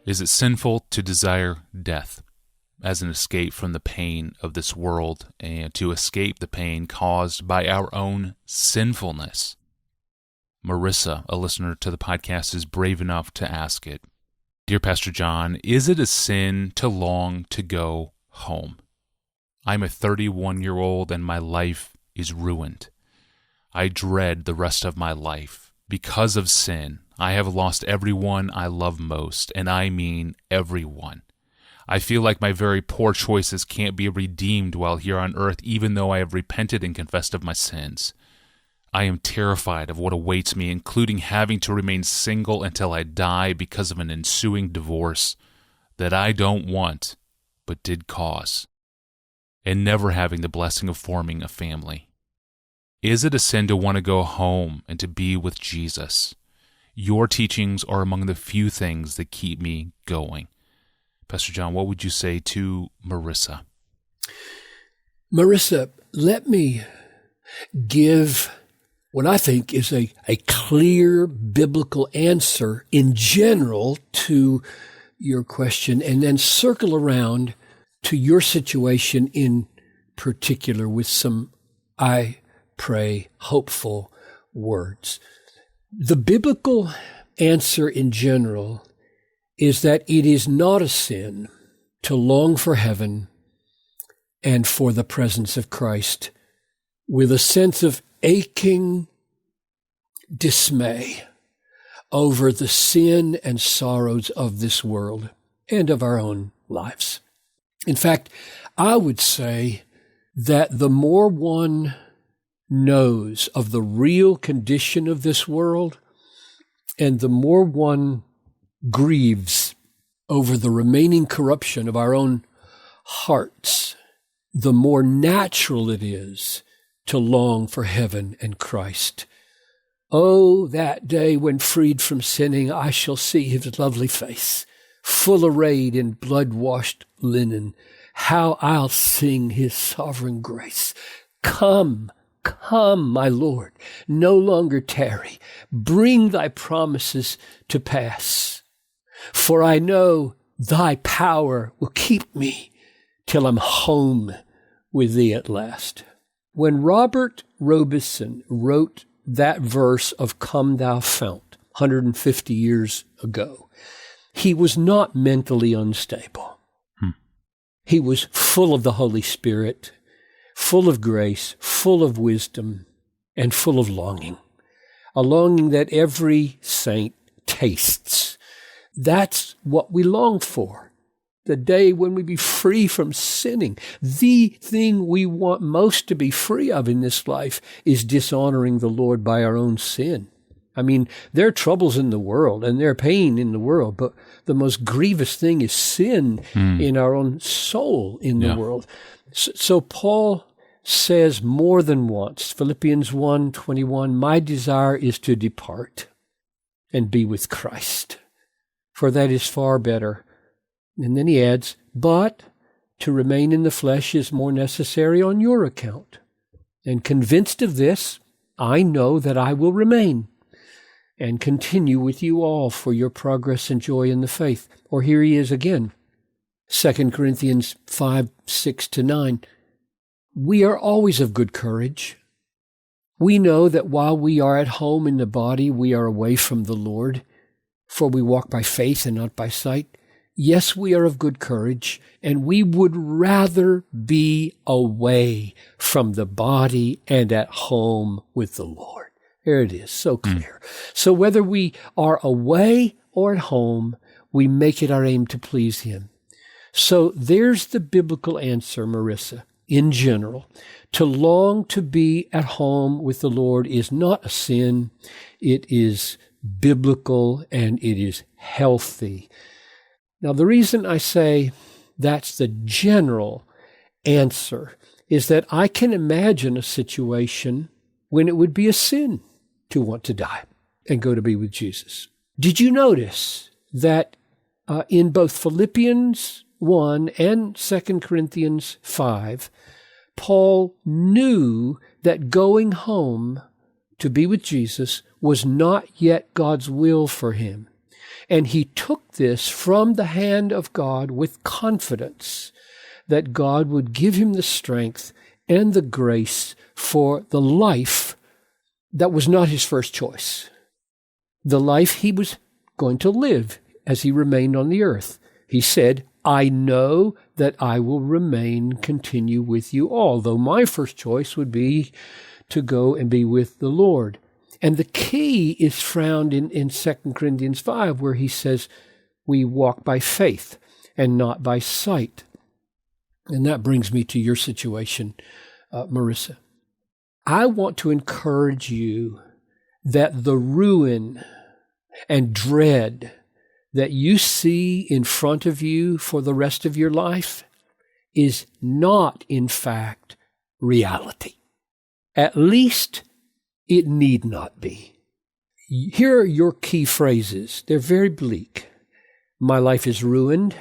Is it sinful to desire death as an escape from the pain of this world and to escape the pain caused by our own sinfulness? Marissa, a listener to the podcast, is brave enough to ask it. Dear Pastor John, is it a sin to long to go home? I'm a 31-year-old and my life is ruined. I dread the rest of my life. Because of sin, I have lost everyone I love most, and I mean everyone. I feel like my very poor choices can't be redeemed while here on earth, even though I have repented and confessed of my sins. I am terrified of what awaits me, including having to remain single until I die because of an ensuing divorce that I don't want, but did cause, and never having the blessing of forming a family. Is it a sin to want to go home and to be with Jesus? Your teachings are among the few things that keep me going. Pastor John, what would you say to Marissa? Marissa, let me give what I think is a clear biblical answer in general to your question, and then circle around to your situation in particular with some, I pray, hopeful words. The biblical answer in general is that it is not a sin to long for heaven and for the presence of Christ with a sense of aching dismay over the sin and sorrows of this world and of our own lives. In fact, I would say that the more one knows of the real condition of this world, and the more one grieves over the remaining corruption of our own hearts, the more natural it is to long for heaven and Christ. Oh, that day when freed from sinning, I shall see his lovely face, full arrayed in blood-washed linen. How I'll sing his sovereign grace. Come, come, my Lord, no longer tarry. Bring thy promises to pass. For I know thy power will keep me till I'm home with thee at last. When Robert Robison wrote that verse of Come Thou Fount 150 years ago, he was not mentally unstable. He was full of the Holy Spirit, full of grace, full of wisdom, and full of longing. A longing that every saint tastes. That's what we long for. The day when we be free from sinning. The thing we want most to be free of in this life is dishonoring the Lord by our own sin. I mean, there are troubles in the world and there are pain in the world, but the most grievous thing is sin in our own soul in the world. So Paul says more than once, Philippians 1:21, my desire is to depart and be with Christ, for that is far better. And then he adds, but to remain in the flesh is more necessary on your account. And convinced of this, I know that I will remain and continue with you all for your progress and joy in the faith. Or here he is again, 2 Corinthians 5:6-9. We are always of good courage. We know that while we are at home in the body, we are away from the Lord, for we walk by faith and not by sight. Yes, we are of good courage, and we would rather be away from the body and at home with the Lord. There it is, so clear. So whether we are away or at home, we make it our aim to please him. So there's the biblical answer, Marissa, in general. To long to be at home with the Lord is not a sin. It is biblical and it is healthy. Now, the reason I say that's the general answer is that I can imagine a situation when it would be a sin to want to die and go to be with Jesus. Did you notice that in both Philippians 1 and 2 Corinthians 5, Paul knew that going home to be with Jesus was not yet God's will for him. And he took this from the hand of God with confidence that God would give him the strength and the grace for the life that was not his first choice. The life he was going to live as he remained on the earth. He said, I know that I will continue with you all, though my first choice would be to go and be with the Lord. And the key is found in 2 Corinthians 5, where he says, we walk by faith and not by sight. And that brings me to your situation, Marissa. I want to encourage you that the ruin and dread that you see in front of you for the rest of your life is not, in fact, reality. At least it need not be. Here are your key phrases. They're very bleak. My life is ruined.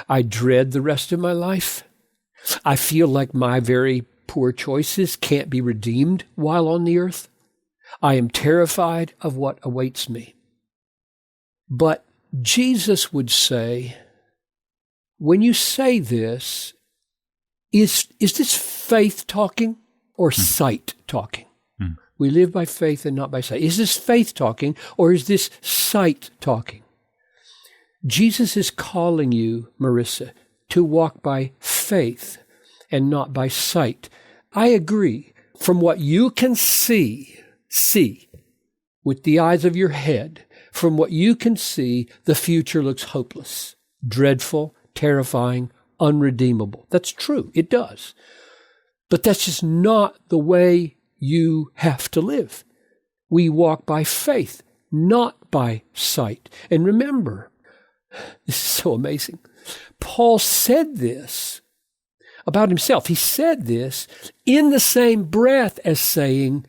I dread the rest of my life. I feel like my very poor choices can't be redeemed while on the earth. I am terrified of what awaits me. But Jesus would say, when you say this, is this faith talking or sight talking? We live by faith and not by sight. Is this faith talking or is this sight talking? Jesus is calling you, Marissa, to walk by faith and not by sight. I agree. From what you can see with the eyes of your head, from what you can see, the future looks hopeless, dreadful, terrifying, unredeemable. That's true. It does. But that's just not the way you have to live. We walk by faith, not by sight. And remember, this is so amazing. Paul said this about himself. He said this in the same breath as saying,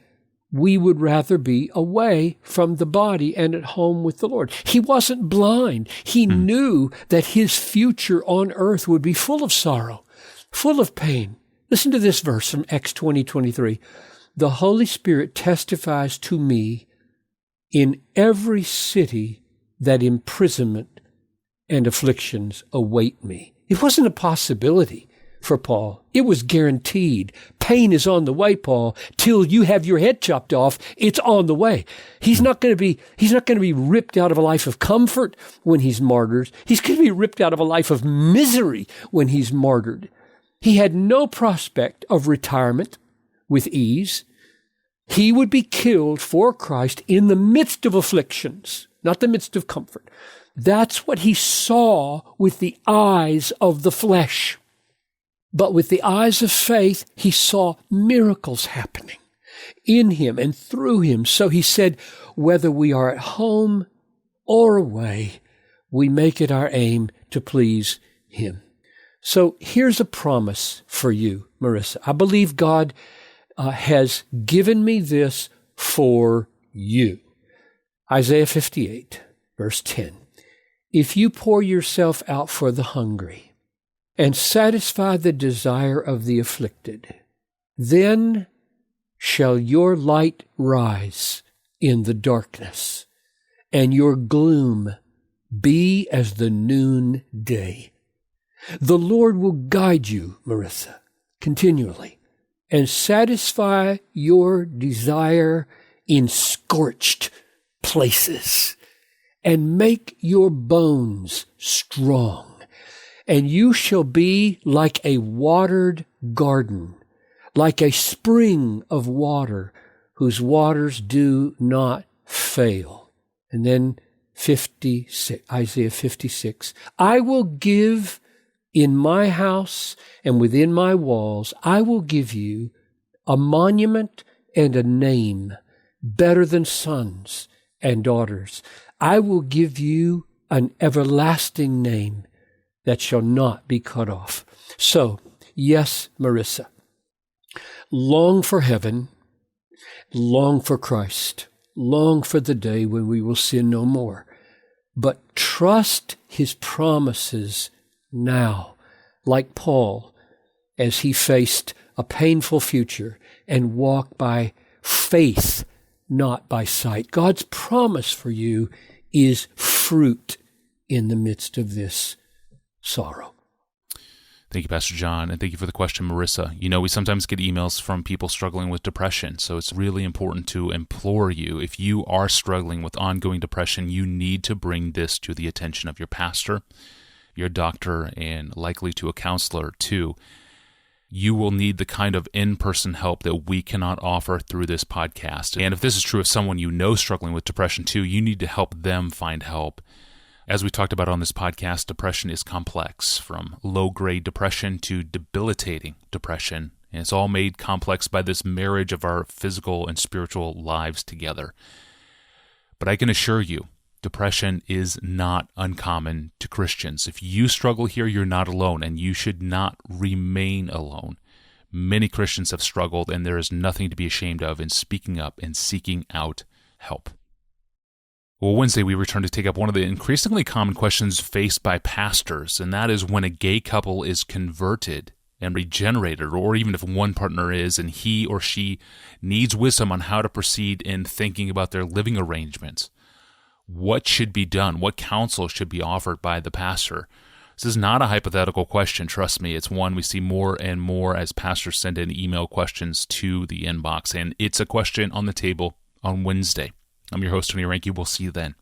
we would rather be away from the body and at home with the Lord. He wasn't blind. He knew that his future on earth would be full of sorrow, full of pain. Listen to this verse from Acts 20:23. The Holy Spirit testifies to me in every city that imprisonment and afflictions await me. It wasn't a possibility for Paul. It was guaranteed. Pain is on the way, Paul. Till you have your head chopped off, it's on the way. He's not going to be ripped out of a life of comfort when he's martyred. He's going to be ripped out of a life of misery when he's martyred. He had no prospect of retirement with ease. He would be killed for Christ in the midst of afflictions, not the midst of comfort. That's what he saw with the eyes of the flesh. But with the eyes of faith, he saw miracles happening in him and through him. So he said, whether we are at home or away, we make it our aim to please him. So here's a promise for you, Marissa. I believe God has given me this for you. Isaiah 58, verse 10. If you pour yourself out for the hungry and satisfy the desire of the afflicted, then shall your light rise in the darkness, and your gloom be as the noonday. The Lord will guide you, Marissa, continually, and satisfy your desire in scorched places, and make your bones strong. And you shall be like a watered garden, like a spring of water, whose waters do not fail. And then 56, Isaiah 56, I will give in my house and within my walls, I will give you a monument and a name better than sons and daughters. I will give you an everlasting name that shall not be cut off. So, yes, Marissa, long for heaven, long for Christ, long for the day when we will sin no more. But trust his promises now, like Paul, as he faced a painful future, and walk by faith, not by sight. God's promise for you is fruit in the midst of this sorrow. Thank you, Pastor John, and thank you for the question, Marissa. You know, we sometimes get emails from people struggling with depression, so it's really important to implore you, if you are struggling with ongoing depression, you need to bring this to the attention of your pastor, your doctor, and likely to a counselor too. You will need the kind of in-person help that we cannot offer through this podcast. And if this is true of someone you know struggling with depression too, you need to help them find help. As we talked about on this podcast, depression is complex, from low-grade depression to debilitating depression, and it's all made complex by this marriage of our physical and spiritual lives together. But I can assure you, depression is not uncommon to Christians. If you struggle here, you're not alone, and you should not remain alone. Many Christians have struggled, and there is nothing to be ashamed of in speaking up and seeking out help. Well, Wednesday, we return to take up one of the increasingly common questions faced by pastors, and that is when a gay couple is converted and regenerated, or even if one partner is and he or she needs wisdom on how to proceed in thinking about their living arrangements. What should be done? What counsel should be offered by the pastor? This is not a hypothetical question, trust me. It's one we see more and more as pastors send in email questions to the inbox, and it's a question on the table on Wednesday. I'm your host, Tony Ranke. We'll see you then.